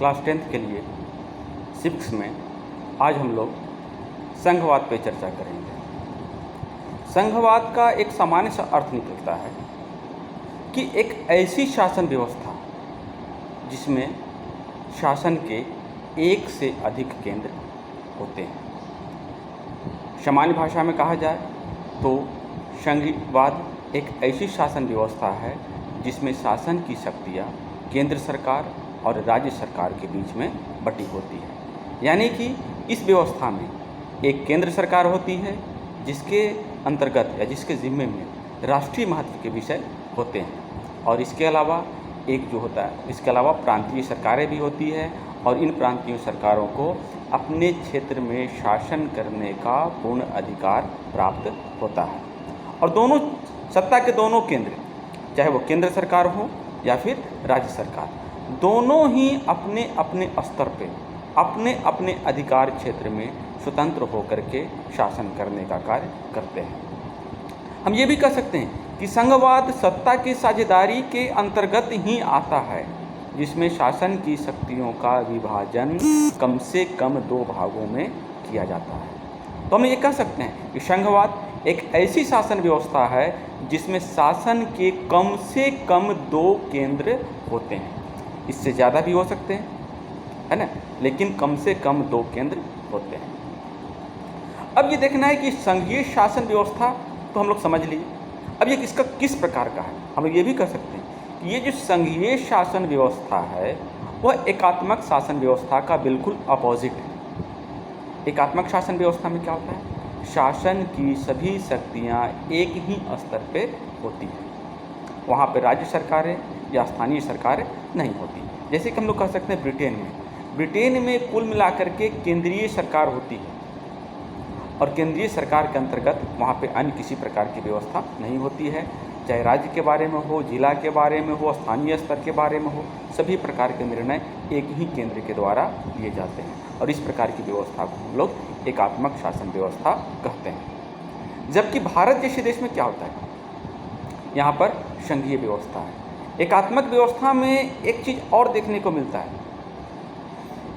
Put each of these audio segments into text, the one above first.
Class 10th के लिए civics में आज हम लोग संघवाद पर चर्चा करेंगे। संघवाद का एक सामान्य सा अर्थ निकलता है कि एक ऐसी शासन व्यवस्था जिसमें शासन के एक से अधिक केंद्र होते हैं। सामान्य भाषा में कहा जाए तो संघवाद एक ऐसी शासन व्यवस्था है जिसमें शासन की शक्तियाँ केंद्र सरकार और राज्य सरकार के बीच में बटी होती है। यानी कि इस व्यवस्था में एक केंद्र सरकार होती है जिसके अंतर्गत या जिसके जिम्मे में राष्ट्रीय महत्व के विषय होते हैं, और इसके अलावा एक जो होता है इसके अलावा प्रांतीय सरकारें भी होती है, और इन प्रांतीय सरकारों को अपने क्षेत्र में शासन करने का पूर्ण अधिकार प्राप्त होता है। और दोनों सत्ता के दोनों केंद्र, चाहे वो केंद्र सरकार हो या फिर राज्य सरकार, दोनों ही अपने अपने स्तर पे अपने अपने अधिकार क्षेत्र में स्वतंत्र होकर के शासन करने का कार्य करते हैं। हम ये भी कह सकते हैं कि संघवाद सत्ता की साझेदारी के अंतर्गत ही आता है, जिसमें शासन की शक्तियों का विभाजन कम से कम दो भागों में किया जाता है। तो हम ये कह सकते हैं कि संघवाद एक ऐसी शासन व्यवस्था है जिसमें शासन के कम से कम दो केंद्र होते हैं। इससे ज़्यादा भी हो सकते हैं, है ना, लेकिन कम से कम दो केंद्र होते हैं। अब ये देखना है कि संघीय शासन व्यवस्था तो हम लोग समझ लीजिए। अब ये किसका किस प्रकार का है, हम लोग ये भी कह सकते हैं कि ये जो संघीय शासन व्यवस्था है वह एकात्मक शासन व्यवस्था का बिल्कुल अपोजिट है। एकात्मक शासन व्यवस्था में क्या होता है? शासन की सभी शक्तियाँ एक ही स्तर पे होती हैं। वहाँ पे राज्य सरकारें या स्थानीय सरकारें नहीं होती। जैसे कि हम लोग कह सकते हैं ब्रिटेन में कुल मिलाकर के केंद्रीय सरकार होती है, और केंद्रीय सरकार के अंतर्गत वहाँ पे अन्य किसी प्रकार की व्यवस्था नहीं होती है। चाहे राज्य के बारे में हो, जिला के बारे में हो, स्थानीय स्तर के बारे में हो, सभी प्रकार के निर्णय एक ही केंद्र के द्वारा लिए जाते हैं, और इस प्रकार की व्यवस्था को हम लोग एकात्मक शासन व्यवस्था कहते हैं। जबकि भारत जैसे देश में क्या होता है, यहाँ पर संघीय व्यवस्था है। एकात्मक व्यवस्था में एक चीज़ और देखने को मिलता है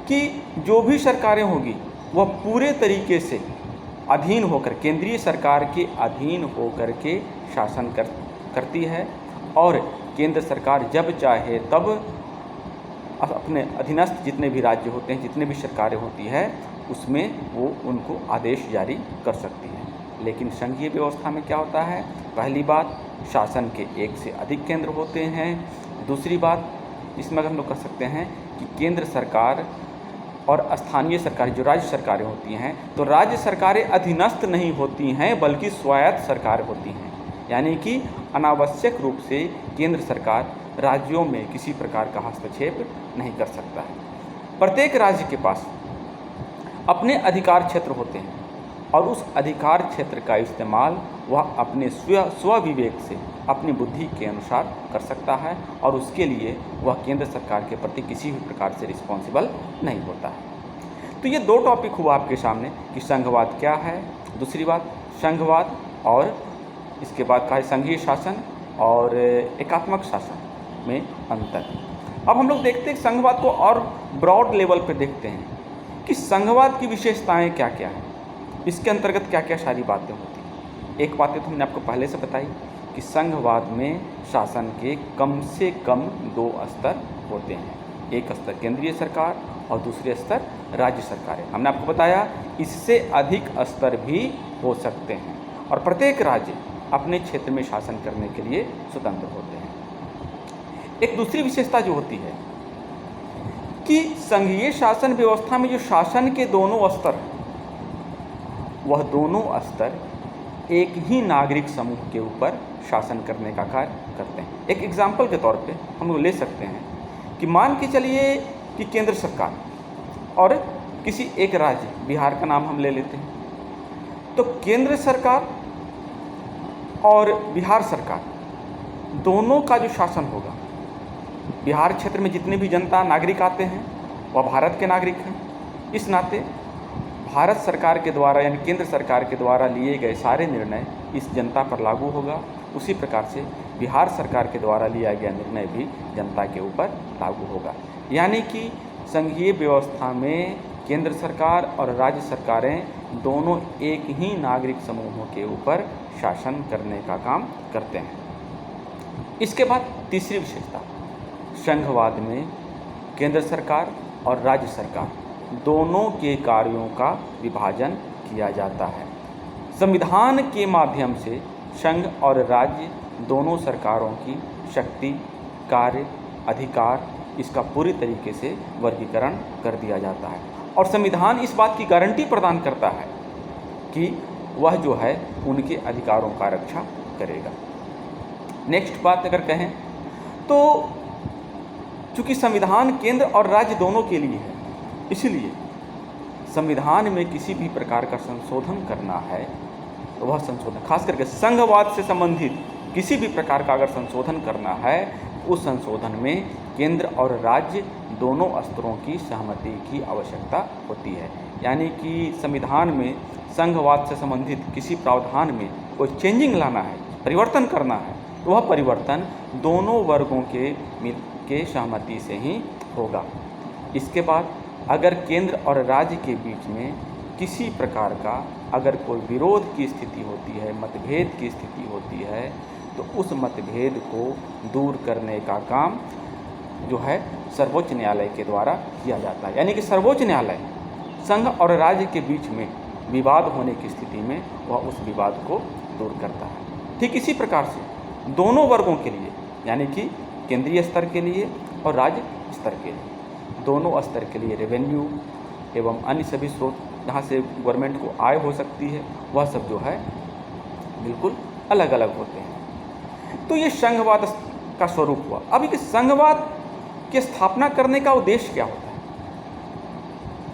कि जो भी सरकारें होगी वह पूरे तरीके से अधीन होकर, केंद्रीय सरकार के अधीन होकर के शासन करती है, और केंद्र सरकार जब चाहे तब अपने अधीनस्थ जितने भी राज्य होते हैं, जितने भी सरकारें होती है, उसमें वो उनको आदेश जारी कर सकती है। लेकिन संघीय व्यवस्था में क्या होता है? पहली बात, शासन के एक से अधिक केंद्र होते हैं। दूसरी बात, इसमें अगर हम लोग कह सकते हैं कि केंद्र सरकार और स्थानीय सरकार, जो राज्य सरकारें होती हैं, तो राज्य सरकारें अधीनस्थ नहीं होती हैं बल्कि स्वायत्त सरकार होती हैं। यानी कि अनावश्यक रूप से केंद्र सरकार राज्यों में किसी प्रकार का हस्तक्षेप नहीं कर सकता है। प्रत्येक राज्य के पास अपने अधिकार क्षेत्र होते हैं, और उस अधिकार क्षेत्र का इस्तेमाल वह अपने स्वविवेक से, अपनी बुद्धि के अनुसार कर सकता है, और उसके लिए वह केंद्र सरकार के प्रति किसी भी प्रकार से रिस्पॉन्सिबल नहीं होता है। तो ये दो टॉपिक हुआ आपके सामने कि संघवाद क्या है, दूसरी बात संघवाद, और इसके बाद कहा संघीय शासन और एकात्मक शासन में अंतर। अब हम लोग देखते हैं संघवाद को और ब्रॉड लेवल पे देखते हैं कि संघवाद की विशेषताएं क्या क्या हैं, इसके अंतर्गत क्या क्या सारी बातें होती हैं। एक बातें तो हमने आपको पहले से बताई कि संघवाद में शासन के कम से कम दो स्तर होते हैं। एक स्तर केंद्रीय सरकार और दूसरे स्तर राज्य सरकारें। हमने आपको बताया इससे अधिक स्तर भी हो सकते हैं, और प्रत्येक राज्य अपने क्षेत्र में शासन करने के लिए स्वतंत्र होते हैं। एक दूसरी विशेषता जो होती है कि संघीय शासन व्यवस्था में जो शासन के दोनों स्तर, वह दोनों स्तर एक ही नागरिक समूह के ऊपर शासन करने का कार्य करते हैं। एक एग्जाम्पल के तौर पे हम लोग ले सकते हैं कि मान के चलिए कि केंद्र सरकार और किसी एक राज्य, बिहार का नाम हम ले लेते हैं, तो केंद्र सरकार और बिहार सरकार दोनों का जो शासन होगा, बिहार क्षेत्र में जितने भी जनता नागरिक आते हैं वह भारत के नागरिक हैं। इस नाते भारत सरकार के द्वारा यानी केंद्र सरकार के द्वारा लिए गए सारे निर्णय इस जनता पर लागू होगा। उसी प्रकार से बिहार सरकार के द्वारा लिया गया निर्णय भी जनता के ऊपर लागू होगा। यानी कि संघीय व्यवस्था में केंद्र सरकार और राज्य सरकारें दोनों एक ही नागरिक समूहों के ऊपर शासन करने का काम करते हैं। इसके बाद तीसरी विशेषता, संघवाद में केंद्र सरकार और राज्य सरकार दोनों के कार्यों का विभाजन किया जाता है। संविधान के माध्यम से संघ और राज्य दोनों सरकारों की शक्ति, कार्य, अधिकार इसका पूरी तरीके से वर्गीकरण कर दिया जाता है और संविधान इस बात की गारंटी प्रदान करता है कि वह जो है उनके अधिकारों का रक्षा करेगा। नेक्स्ट बात अगर कहें तो चूँकि संविधान केंद्र और राज्य दोनों के लिए है, इसलिए संविधान में किसी भी प्रकार का संशोधन करना है तो वह संशोधन, खास करके संघवाद से संबंधित किसी भी प्रकार का अगर संशोधन करना है, उस संशोधन में केंद्र और राज्य दोनों स्तरों की सहमति की आवश्यकता होती है। यानी कि संविधान में संघवाद से संबंधित किसी प्रावधान में कोई चेंजिंग लाना है, परिवर्तन करना है, तो वह परिवर्तन दोनों वर्गों के सहमति से ही होगा। इसके बाद अगर केंद्र और राज्य के बीच में किसी प्रकार का अगर कोई विरोध की स्थिति होती है, मतभेद की स्थिति होती है, तो उस मतभेद को दूर करने का काम जो है सर्वोच्च न्यायालय के द्वारा किया जाता है। यानी कि सर्वोच्च न्यायालय संघ और राज्य के बीच में विवाद होने की स्थिति में वह उस विवाद को दूर करता है। ठीक इसी प्रकार से दोनों वर्गों के लिए, यानी कि केंद्रीय स्तर के लिए और राज्य स्तर के लिए, दोनों स्तर के लिए रेवेन्यू एवं अन्य सभी स्रोत जहाँ से गवर्नमेंट को आय हो सकती है, वह सब जो है बिल्कुल अलग अलग होते हैं। तो ये संघवाद का स्वरूप हुआ। अब एक संघवाद की स्थापना करने का उद्देश्य क्या होता है?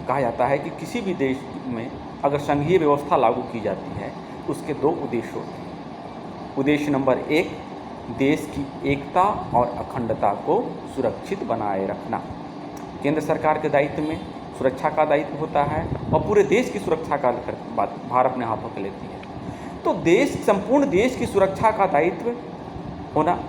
कहा जाता है कि किसी भी देश में अगर संघीय व्यवस्था लागू की जाती है तो उसके दो उद्देश्य होते हैं। उद्देश्य नंबर 1, देश की एकता और अखंडता को सुरक्षित बनाए रखना। केंद्र सरकार के दायित्व में सुरक्षा का दायित्व होता है और पूरे देश की सुरक्षा का भार अपने हाथों में लेती है। तो संपूर्ण देश की सुरक्षा का दायित्व होना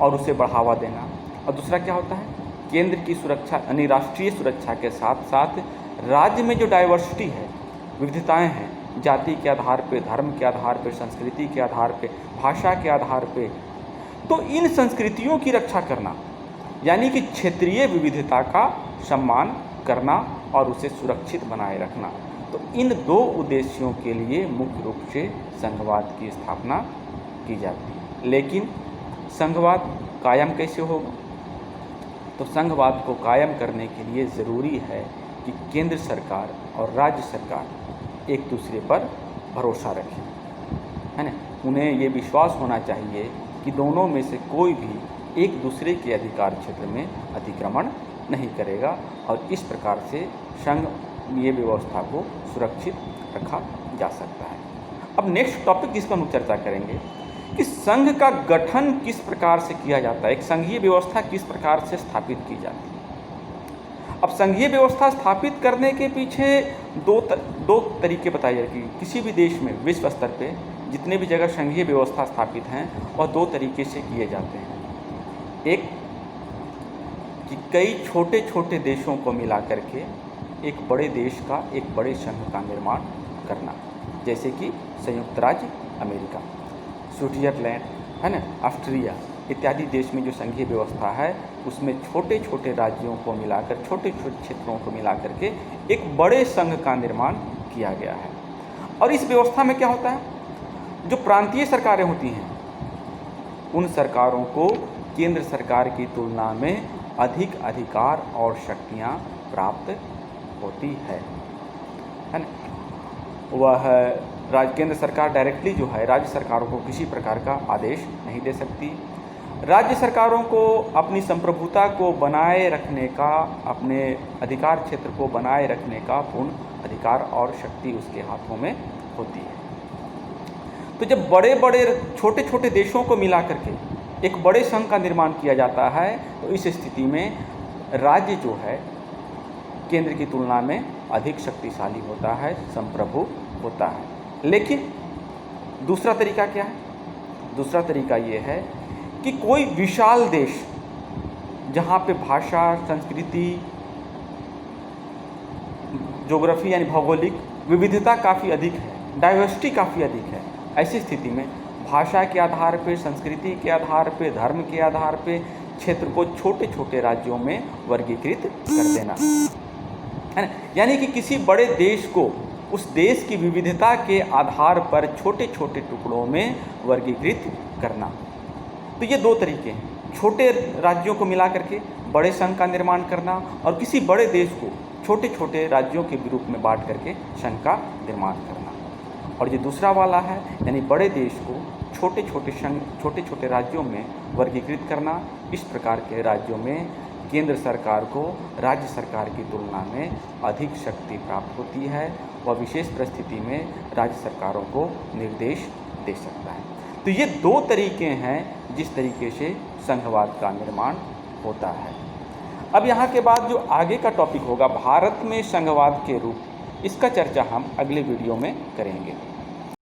और उसे बढ़ावा देना। और दूसरा क्या होता है, केंद्र की सुरक्षा यानी राष्ट्रीय सुरक्षा के साथ साथ राज्य में जो डाइवर्सिटी है, विविधताएं हैं, जाति के आधार पे, धर्म के आधार पे, संस्कृति के आधार पे, भाषा के आधार पे, तो इन संस्कृतियों की रक्षा करना, यानी कि क्षेत्रीय विविधता का सम्मान करना और उसे सुरक्षित बनाए रखना। तो इन दो उद्देश्यों के लिए मुख्य रूप से संघवाद की स्थापना की जाती है। लेकिन संघवाद कायम कैसे होगा? तो संघवाद को कायम करने के लिए ज़रूरी है कि केंद्र सरकार और राज्य सरकार एक दूसरे पर भरोसा रखें, है ना। उन्हें ये विश्वास होना चाहिए कि दोनों में से कोई भी एक दूसरे के अधिकार क्षेत्र में अतिक्रमण नहीं करेगा और इस प्रकार से संघीय व्यवस्था को सुरक्षित रखा जा सकता है। अब नेक्स्ट टॉपिक जिस पर हम चर्चा करेंगे कि संघ का गठन किस प्रकार से किया जाता है, एक संघीय व्यवस्था किस प्रकार से स्थापित की जाती है। अब संघीय व्यवस्था स्थापित करने के पीछे दो तरीके बताए जाते हैं। किसी भी देश में विश्व स्तर पे जितने भी जगह संघीय व्यवस्था स्थापित हैं वह दो तरीके से किए जाते हैं। एक कि कई छोटे छोटे देशों को मिला करके एक बड़े देश का, एक बड़े संघ का निर्माण करना, जैसे कि संयुक्त राज्य अमेरिका, स्विट्जरलैंड, है ना, ऑस्ट्रिया इत्यादि देश में जो संघीय व्यवस्था है उसमें छोटे छोटे राज्यों को मिलाकर, छोटे छोटे क्षेत्रों को मिलाकर के एक बड़े संघ का निर्माण किया गया है। और इस व्यवस्था में क्या होता है, जो प्रांतीय सरकारें होती हैं उन सरकारों को केंद्र सरकार की तुलना में अधिक अधिकार और शक्तियां प्राप्त होती है ना। वह केंद्र सरकार डायरेक्टली जो है राज्य सरकारों को किसी प्रकार का आदेश नहीं दे सकती। राज्य सरकारों को अपनी संप्रभुता को बनाए रखने का, अपने अधिकार क्षेत्र को बनाए रखने का पूर्ण अधिकार और शक्ति उसके हाथों में होती है। तो जब बड़े बड़े छोटे छोटे देशों को मिला करके एक बड़े संघ का निर्माण किया जाता है तो इस स्थिति में राज्य जो है केंद्र की तुलना में अधिक शक्तिशाली होता है, संप्रभु होता है। लेकिन दूसरा तरीका क्या है? दूसरा तरीका ये है कि कोई विशाल देश जहाँ पे भाषा, संस्कृति ज्योग्राफी यानी भौगोलिक विविधता काफ़ी अधिक है, डाइवर्सिटी काफ़ी अधिक है। ऐसी स्थिति में भाषा के आधार पे, संस्कृति के आधार पे, धर्म के आधार पे क्षेत्र को छोटे छोटे राज्यों में वर्गीकृत कर देना, है ना। यानी कि किसी बड़े देश को उस देश की विविधता के आधार पर छोटे छोटे टुकड़ों में वर्गीकृत करना। तो ये दो तरीके हैं, छोटे राज्यों को मिला करके बड़े संघ का निर्माण करना और किसी बड़े देश को छोटे छोटे राज्यों के रूप में बांट करके संघ का निर्माण करना। और ये दूसरा वाला है, यानी बड़े देश को छोटे छोटे राज्यों में वर्गीकृत करना। इस प्रकार के राज्यों में केंद्र सरकार को राज्य सरकार की तुलना में अधिक शक्ति प्राप्त होती है। वह विशेष परिस्थिति में राज्य सरकारों को निर्देश दे सकता है। तो ये दो तरीके हैं जिस तरीके से संघवाद का निर्माण होता है। अब यहाँ के बाद जो आगे का टॉपिक होगा, भारत में संघवाद के रूप, इसका चर्चा हम अगले वीडियो में करेंगे।